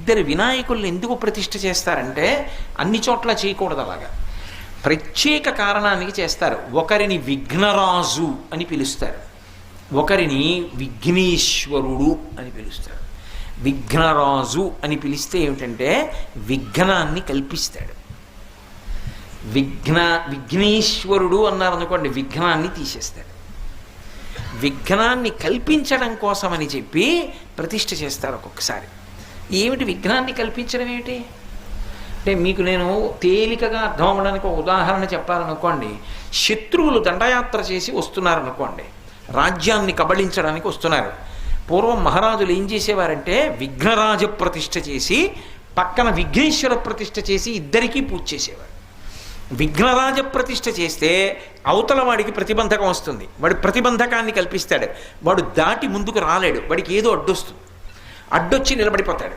ఇద్దరు వినాయకుల్ని ఎందుకు ప్రతిష్ఠ చేస్తారంటే అన్ని చోట్ల చేయకూడదు అలాగా. ప్రత్యేక కారణానికి చేస్తారు. ఒకరిని విఘ్నరాజు అని పిలుస్తారు, ఒకరిని విఘ్నేశ్వరుడు అని పిలుస్తారు. విఘ్నరాజు అని పిలిస్తే ఏమిటంటే విఘ్నాన్ని కల్పిస్తాడు. విఘ్నేశ్వరుడు అన్నారనుకోండి, విఘ్నాన్ని తీసేస్తాడు. విఘ్నాన్ని కల్పించడం కోసమని చెప్పి ప్రతిష్ఠ చేస్తారు ఒక్కొక్కసారి. ఏమిటి విఘ్నాన్ని కల్పించడం ఏమిటి అంటే, మీకు నేను తేలికగా అర్థం అవ్వడానికి ఒక ఉదాహరణ చెప్పాలనుకోండి. శత్రువులు దండయాత్ర చేసి వస్తున్నారనుకోండి, రాజ్యాన్ని కబళించడానికి వస్తున్నారు. పూర్వం మహారాజులు ఏం చేసేవారంటే విఘ్నరాజ ప్రతిష్ఠ చేసి పక్కన విఘ్నేశ్వర ప్రతిష్ఠ చేసి ఇద్దరికీ పూజ చేసేవారు. విఘ్నరాజ ప్రతిష్ఠ చేస్తే అవతల వాడికి ప్రతిబంధకం వస్తుంది, వాడి ప్రతిబంధకాన్ని కల్పిస్తాడు. వాడు దాటి ముందుకు రాలేడు, వాడికి ఏదో అడ్డొస్తుంది, అడ్డొచ్చి నిలబడిపోతాడు.